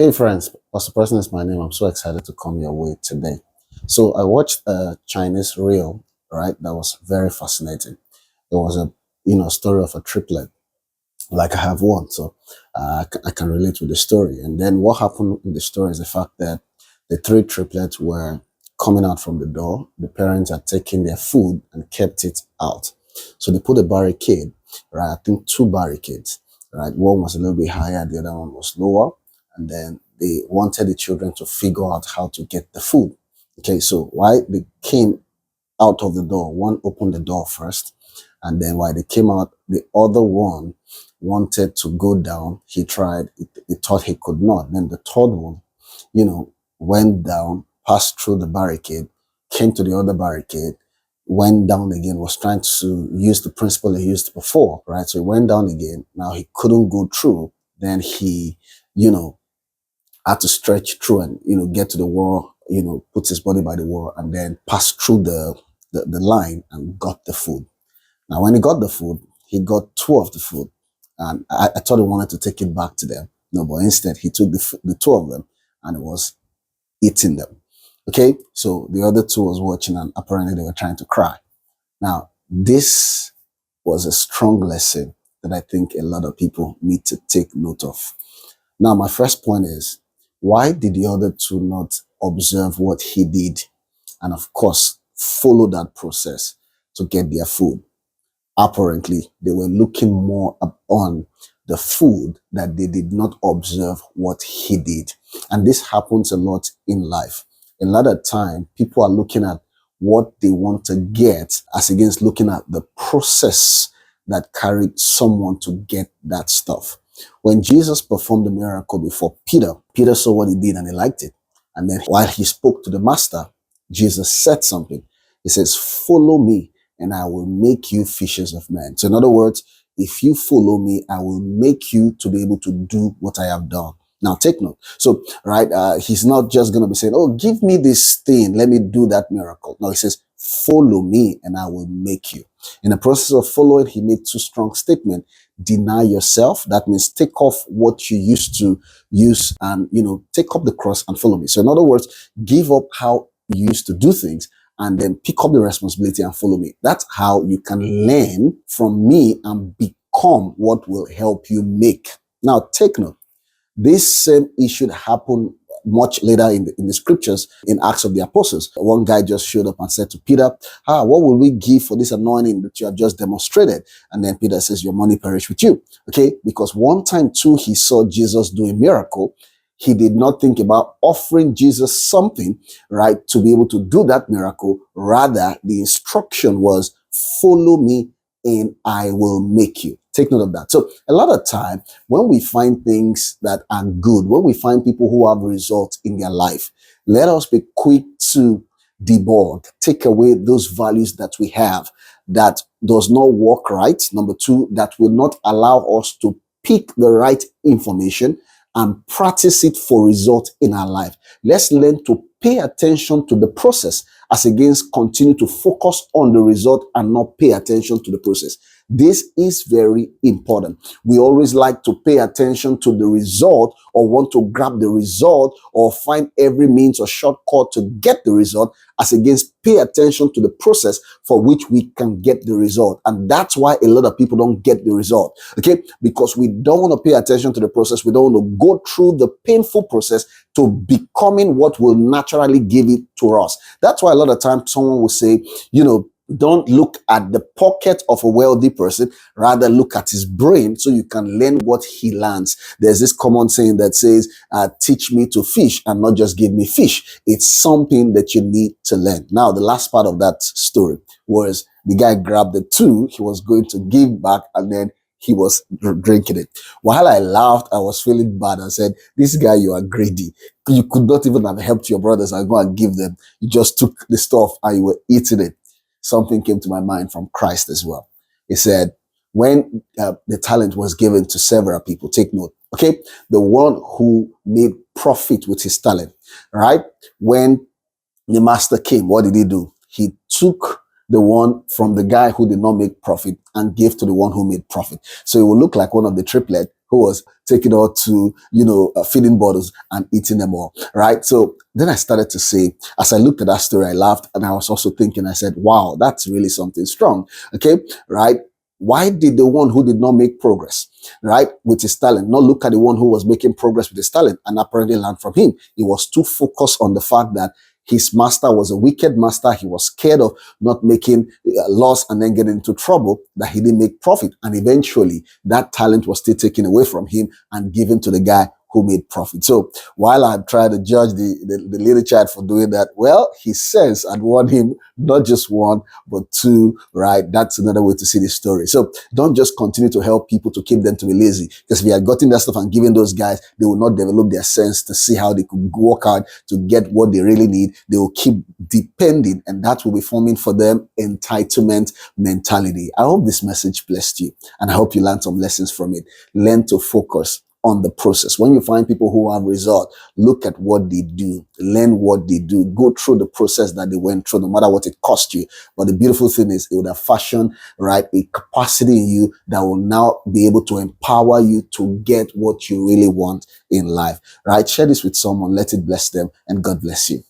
Hey friends, Pastor Preston is my name. I'm so excited to come your way today. So I watched a Chinese reel, right? That was very fascinating. It was a story of a triplet, like I have one, so I can relate with the story. And then what happened in the story is the fact that the three triplets were coming out from the door. The parents had taken their food and kept it out. So they put a barricade, right? I think two barricades, right? One was a little bit higher, the other one was lower. And then they wanted the children to figure out how to get the food. Okay, so why they came out of the door, one opened the door first, and then while they came out, the other one wanted to go down. He tried, he thought he could not. Then the third one, went down, passed through the barricade, came to the other barricade, went down again, was trying to use the principle he used before, right? So he went down again. Now he couldn't go through. Then he, you know, had to stretch through and, get to the wall, put his body by the wall and then pass through the line and got the food. Now, when he got the food, he got two of the food. And I thought he wanted to take it back to them. No, but instead he took the two of them and was eating them. Okay, so the other two was watching and apparently they were trying to cry. Now, this was a strong lesson that I think a lot of people need to take note of. Now, my first point is, why did the other two not observe what he did and, of course, follow that process to get their food? Apparently, they were looking more on the food that they did not observe what he did. And this happens a lot in life. A lot of time, people are looking at what they want to get as against looking at the process that carried someone to get that stuff. When Jesus performed the miracle before Peter, Peter saw what he did and he liked it. And then while he spoke to the master, Jesus said something. He says, "Follow me and I will make you fishers of men." So in other words, if you follow me, I will make you to be able to do what I have done. Now take note. So, right, he's not just going to be saying, "Oh, give me this thing. Let me do that miracle." No, he says, "Follow me and I will make you." In the process of following, he made two strong statements. Deny yourself. That means take off what you used to use and, take up the cross and follow me. So in other words, give up how you used to do things and then pick up the responsibility and follow me. That's how you can learn from me and become what will help you make. Now, take note. This same issue happened much later in the scriptures in Acts of the Apostles. One guy just showed up and said to Peter, "What will we give for this anointing that you have just demonstrated?" And then Peter says, "Your money perish with you." Okay, because one time too, he saw Jesus do a miracle. He did not think about offering Jesus something, right, to be able to do that miracle. Rather, the instruction was, "Follow me and I will make you." Take note of that. So a lot of time when we find things that are good, when we find people who have results in their life, let us be quick to debug, take away those values that we have that does not work right. Number two, that will not allow us to pick the right information and practice it for result in our life. Let's learn to pay attention to the process as against continue to focus on the result and not pay attention to the process. This is very important. We always like to pay attention to the result or want to grab the result or find every means or shortcut to get the result as against pay attention to the process for which we can get the result. And that's why a lot of people don't get the result. Okay? Because we don't want to pay attention to the process. We don't want to go through the painful process to becoming what will naturally give it to us. That's why a lot of times someone will say, don't look at the pocket of a wealthy person, rather look at his brain so you can learn what he learns. There's this common saying that says, teach me to fish and not just give me fish. It's something that you need to learn. Now, the last part of that story was the guy grabbed the two he was going to give back and then he was drinking it. While I laughed, I was feeling bad. I said, "This guy, you are greedy. You could not even have helped your brothers and go and give them. You just took the stuff and you were eating it." Something came to my mind from Christ as well. He said, when the talent was given to several people, take note, okay? The one who made profit with his talent, right? When the master came, what did he do? He took the one from the guy who did not make profit and gave to the one who made profit. So it will look like one of the triplet who was taking her to, feeding bottles and eating them all, right? So then I started to say, as I looked at that story, I laughed, and I was also thinking, I said, wow, that's really something strong. Okay, right? Why did the one who did not make progress, right, with his talent, not look at the one who was making progress with his talent and apparently learn from him? He was too focused on the fact that his master was a wicked master. He was scared of not making a loss and then getting into trouble, that he didn't make profit. And eventually that talent was still taken away from him and given to the guy who made profit. So while I try to judge the little child for doing that, well, his sense had won him not just one, but two, right? That's another way to see the story. So don't just continue to help people to keep them to be lazy, because if you had gotten that stuff and given those guys, they will not develop their sense to see how they could work hard to get what they really need. They will keep depending, and that will be forming for them entitlement mentality. I hope this message blessed you, and I hope you learned some lessons from it. Learn to focus on the process. When you find people who have result, look at what they do, learn what they do, go through the process that they went through, no matter what it cost you. But the beautiful thing is, it would have fashioned, right, a capacity in you that will now be able to empower you to get what you really want in life, right? Share this with someone, let it bless them, and God bless you.